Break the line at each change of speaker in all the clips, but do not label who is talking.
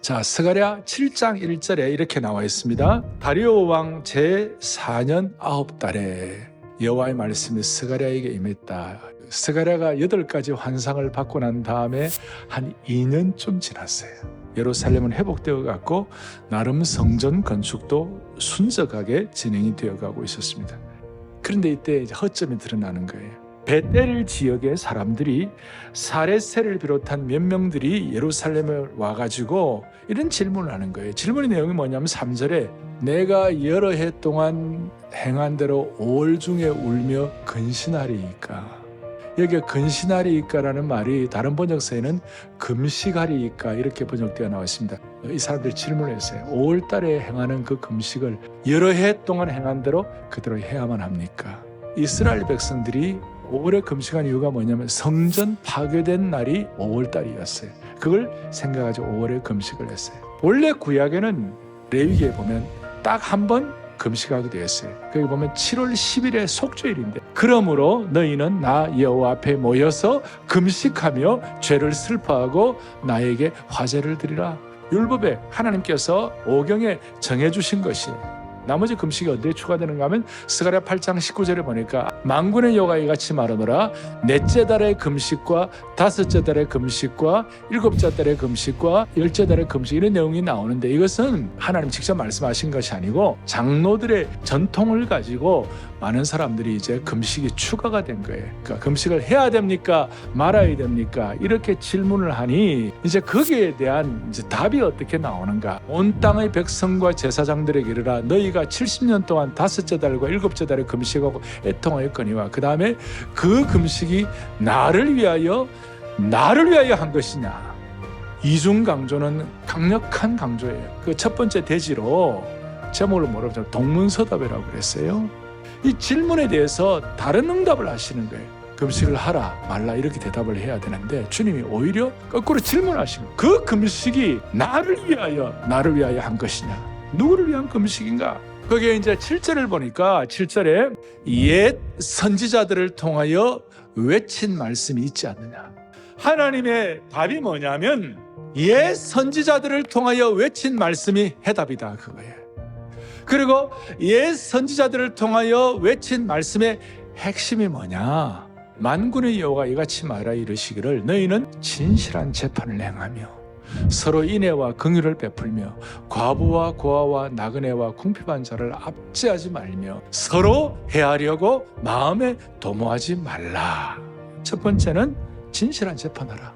자, 스가랴 7장 1절에 이렇게 나와 있습니다. 다리오 왕 제4년 9달에 여호와의 말씀이 스가랴에게 임했다. 스가랴가 8가지 환상을 받고 난 다음에 한 2년쯤 지났어요. 예루살렘은 회복되어 갔고 나름 성전 건축도 순적하게 진행이 되어 가고 있었습니다. 그런데 이때 이제 허점이 드러나는 거예요. 베델 지역의 사람들이 사레세를 비롯한 몇 명들이 예루살렘에 와가지고 이런 질문을 하는 거예요. 질문의 내용이 뭐냐면 3절에 내가 여러 해 동안 행한 대로 5월 중에 울며 근신하리이까. 여기에 근신하리이까라는 말이 다른 번역서에는 금식하리이까 이렇게 번역되어 나와 있습니다. 이 사람들이 질문을 했어요. 5월 달에 행하는 그 금식을 여러 해 동안 행한 대로 그대로 해야만 합니까? 이스라엘 백성들이 5월에 금식한 이유가 뭐냐면 성전 파괴된 날이 5월 달이었어요. 그걸 생각하고 5월에 금식을 했어요. 원래 구약에는 레위기에 보면 딱 한 번 금식하게 되었어요. 거기 보면 7월 10일에 속죄일인데 그러므로 너희는 나 여호와 앞에 모여서 금식하며 죄를 슬퍼하고 나에게 화제를 드리라. 율법에 하나님께서 오경에 정해주신 것이 나머지 금식이 어디에 추가되는가 하면 스가랴 8장 19절에 보니까 만군의 여호와가 이같이 말하노라 넷째 달의 금식과 다섯째 달의 금식과 일곱째 달의 금식과 열째 달의 금식 이런 내용이 나오는데 이것은 하나님 직접 말씀하신 것이 아니고 장로들의 전통을 가지고 많은 사람들이 이제 금식이 추가가 된 거예요. 그러니까 금식을 해야 됩니까? 말아야 됩니까? 이렇게 질문을 하니 이제 거기에 대한 이제 답이 어떻게 나오는가? 온 땅의 백성과 제사장들에게 이르라 너희가 70년 동안 다섯째 달과 일곱째 달에 금식하고 애통하였거니와 그 다음에 그 금식이 나를 위하여 한 것이냐? 이중 강조는 강력한 강조예요. 그 첫 번째 대지로 제목을 뭐라고 하죠? 동문서답이라고 그랬어요. 이 질문에 대해서 다른 응답을 하시는 거예요. 금식을 하라 말라 이렇게 대답을 해야 되는데 주님이 오히려 거꾸로 질문하시는 거예요. 그 금식이 나를 위하여 한 것이냐? 누구를 위한 금식인가? 거기에 이제 7절을 보니까 7절에 옛 선지자들을 통하여 외친 말씀이 있지 않느냐? 하나님의 답이 뭐냐면 옛 선지자들을 통하여 외친 말씀이 해답이다 그거예요. 그리고 옛 선지자들을 통하여 외친 말씀의 핵심이 뭐냐? 만군의 여호와가 이같이 말하여 이르시기를 너희는 진실한 재판을 행하며 서로 인애와 긍휼을 베풀며 과부와 고아와 나그네와 궁핍한 자를 압제하지 말며 서로 해하려고 마음에 도모하지 말라. 첫 번째는 진실한 재판하라.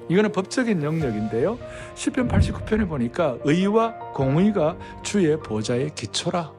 이거는 법적인 영역인데요. 시편 89편에 보니까 의와 공의가 주의 보좌의 기초라.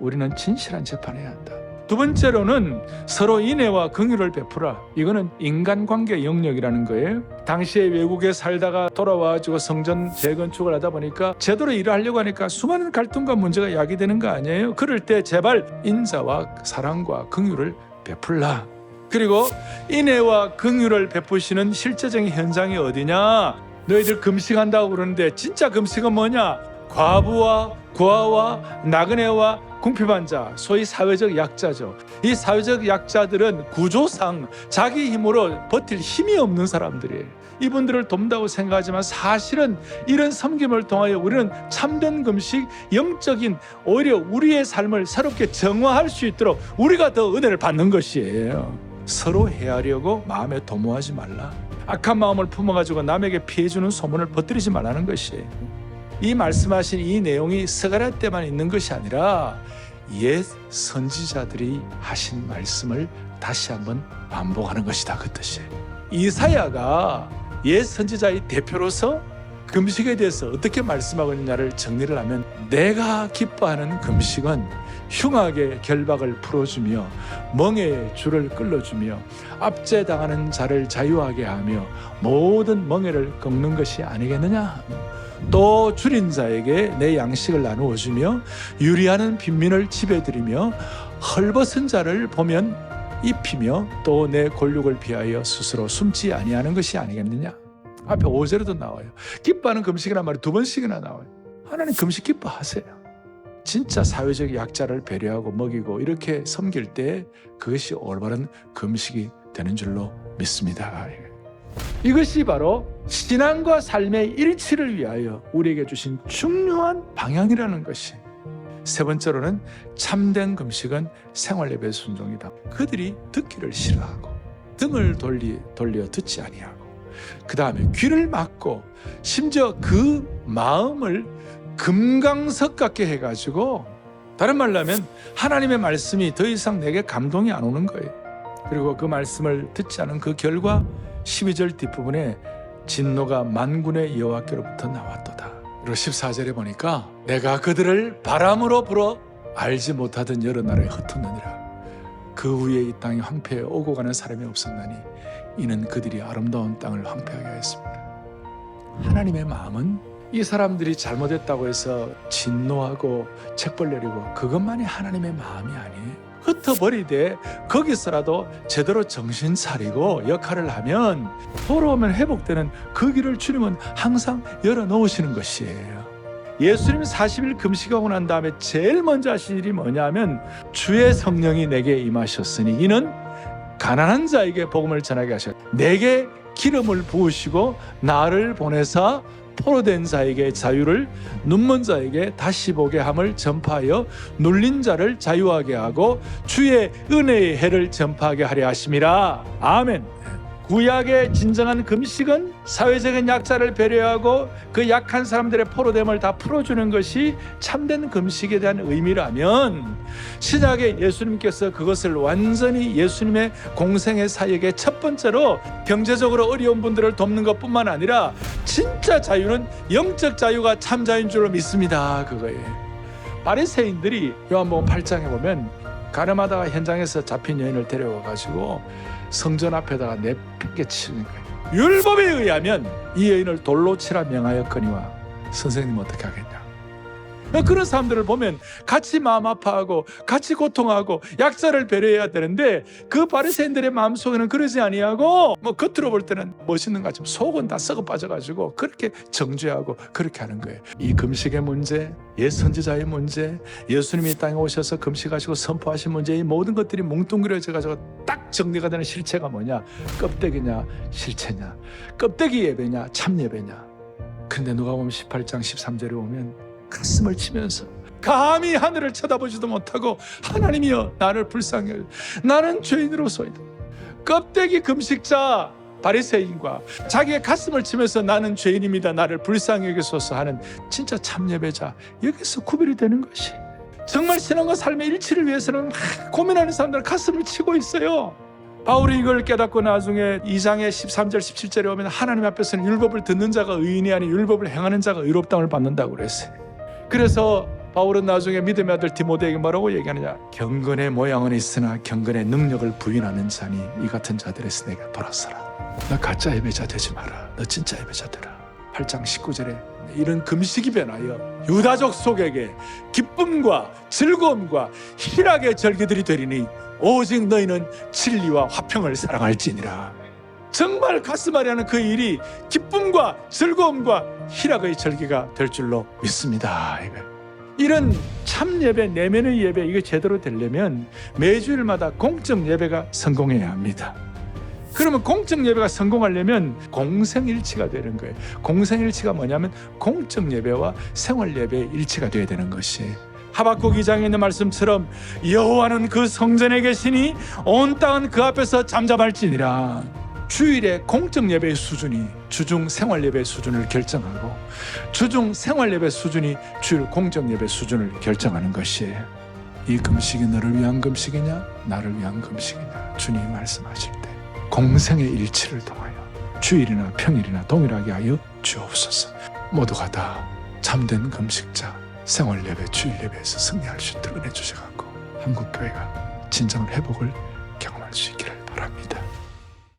우리는 진실한 재판해야 한다. 두 번째로는 서로 인애와 긍휼을 베풀어. 이거는 인간관계 영역이라는 거예요. 당시에 외국에 살다가 돌아와가지고 성전 재건축을 하다 보니까 제대로 일을 하려고 하니까 수많은 갈등과 문제가 야기되는 거 아니에요? 그럴 때 제발 인자와 사랑과 긍휼을 베풀라. 그리고 인애와 긍휼을 베푸시는 실제적인 현장이 어디냐? 너희들 금식한다고 그러는데 진짜 금식은 뭐냐? 과부와 고아와 나그네와 궁핍한 자, 소위 사회적 약자죠. 이 사회적 약자들은 구조상 자기 힘으로 버틸 힘이 없는 사람들이에요. 이분들을 돕는다고 생각하지만 사실은 이런 섬김을 통하여 우리는 참된 금식, 영적인 오히려 우리의 삶을 새롭게 정화할 수 있도록 우리가 더 은혜를 받는 것이에요. 서로 해하려고 마음에 도모하지 말라. 악한 마음을 품어가지고 남에게 피해주는 소문을 퍼뜨리지 말라는 것이에요. 이 말씀하신 이 내용이 스가랴 때만 있는 것이 아니라 옛 선지자들이 하신 말씀을 다시 한번 반복하는 것이다 그 뜻이에요. 이사야가 옛 선지자의 대표로서 금식에 대해서 어떻게 말씀하고 있느냐를 정리를 하면 내가 기뻐하는 금식은 흉악의 결박을 풀어주며 멍에의 줄을 끌어주며 압제당하는 자를 자유하게 하며 모든 멍에를 꺾는 것이 아니겠느냐? 또 줄인 자에게 내 양식을 나누어 주며 유리하는 빈민을 지배드리며 헐벗은 자를 보면 입히며 또 내 골육을 피하여 스스로 숨지 아니하는 것이 아니겠느냐? 앞에 5절에도 나와요. 기뻐하는 금식이라는 말이 2번씩이나 나와요. 하나님 금식 기뻐하세요. 진짜 사회적 약자를 배려하고 먹이고 이렇게 섬길 때 그것이 올바른 금식이 되는 줄로 믿습니다. 이것이 바로 신앙과 삶의 일치를 위하여 우리에게 주신 중요한 방향이라는 것이. 세 번째로는 참된 금식은 생활예배 순종이다. 그들이 듣기를 싫어하고 등을 돌려 듣지 아니하고, 그 다음에 귀를 막고, 심지어 그 마음을 금강석 같게 해가지고, 다른 말로 하면 하나님의 말씀이 더 이상 내게 감동이 안 오는 거예요. 그리고 그 말씀을 듣지 않은 그 결과 12절 뒷부분에 진노가 만군의 여호와께로부터 나왔도다. 그리고 14절에 보니까 내가 그들을 바람으로 불어 알지 못하던 여러 나라에 흩었느니라. 그 후에 이 땅이 황폐해 오고 가는 사람이 없었나니 이는 그들이 아름다운 땅을 황폐하게 하였습니다. 하나님의 마음은 이 사람들이 잘못했다고 해서 진노하고 책벌 내리고 그것만이 하나님의 마음이 아니에요. 흩어버리되 거기서라도 제대로 정신 차리고 역할을 하면 돌아오면 회복되는 그 길을 주님은 항상 열어놓으시는 것이에요. 예수님 40일 금식하고 난 다음에 제일 먼저 하신 일이 뭐냐면 주의 성령이 내게 임하셨으니 이는 가난한 자에게 복음을 전하게 하셨다. 내게 기름을 부으시고 나를 보내사 포로된 자에게 자유를, 눈먼 자에게 다시 보게 함을 전파하여 눌린 자를 자유하게 하고 주의 은혜의 해를 전파하게 하려 하심이라. 아멘. 구약의 진정한 금식은 사회적인 약자를 배려하고 그 약한 사람들의 포로됨을 다 풀어주는 것이 참된 금식에 대한 의미라면, 신약의 예수님께서 그것을 완전히 예수님의 공생의 사역의 첫 번째로 경제적으로 어려운 분들을 돕는 것뿐만 아니라 진짜 자유는 영적 자유가 참 자유인 줄로 믿습니다. 그거예요. 바리새인들이 요한복음 8장에 보면 가늠하다가 현장에서 잡힌 여인을 데려와가지고 성전 앞에다가 내팽개 치는 거예요. 율법에 의하면 이 여인을 돌로 치라 명하였거니와 선생님 어떻게 하겠냐. 그런 사람들을 보면 같이 마음 아파하고 같이 고통하고 약자를 배려해야 되는데 그 바리새인들의 마음속에는 그러지 아니하고 겉으로 볼 때는 멋있는 것 같지만 속은 다 썩어 빠져가지고 그렇게 정죄하고 그렇게 하는 거예요. 이 금식의 문제, 옛 선지자의 문제, 예수님이 땅에 오셔서 금식하시고 선포하신 문제, 이 모든 것들이 뭉뚱그려져가지고 딱 정리가 되는 실체가 뭐냐? 껍데기냐 실체냐? 껍데기 예배냐 참 예배냐? 근데 누가복음 18장 13절에 보면 가슴을 치면서 감히 하늘을 쳐다보지도 못하고 하나님이여 나를 불쌍히 여기소서. 나는 죄인으로소이다. 껍데기 금식자 바리새인과 자기의 가슴을 치면서 나는 죄인입니다. 나를 불쌍히 여기소서 하는 진짜 참예배자, 여기서 구별이 되는 것이. 정말 신앙과 삶의 일치를 위해서는 막 고민하는 사람들은 가슴을 치고 있어요. 바울이 이걸 깨닫고 나중에 2장의 13절 17절에 오면 하나님 앞에서는 율법을 듣는 자가 의인이 아니 율법을 행하는 자가 의롭다움을 받는다고 그랬어요. 그래서 바울은 나중에 믿음의 아들 디모데에게 뭐라고 얘기하느냐? 경건의 모양은 있으나 경건의 능력을 부인하는 자니 이 같은 자들에서 내가 돌아서라. 너 가짜 예배자 되지 마라. 너 진짜 예배자 되라. 8장 19절에 이런 금식이 변하여 유다족 속에게 기쁨과 즐거움과 희락의 절기들이 되리니 오직 너희는 진리와 화평을 사랑할지니라. 정말 가슴 아리하는 그 일이 기쁨과 즐거움과 희락의 절기가 될 줄로 믿습니다. 이런 참 예배, 내면의 예배, 이게 제대로 되려면 매주일마다 공적 예배가 성공해야 합니다. 그러면 공적 예배가 성공하려면 공생일치가 되는 거예요. 공생일치가 뭐냐면 공적 예배와 생활 예배의 일치가 돼야 되는 것이에요. 하박국 2장에 있는 말씀처럼 여호와는 그 성전에 계시니 온 땅은 그 앞에서 잠잠할지니라. 주일의 공적 예배의 수준이 주중 생활 예배 수준을 결정하고 주중 생활 예배 수준이 주일 공적 예배 수준을 결정하는 것이에요. 이 금식이 너를 위한 금식이냐 나를 위한 금식이냐, 주님이 말씀하실 때 공생의 일치를 통하여 주일이나 평일이나 동일하게 하여 주옵소서. 모두가 다 참된 금식자 생활 예배 주일 예배에서 승리할 수 있도록 은혜 주셔갖고 한국교회가 진정한 회복을 경험할 수 있기를 바랍니다.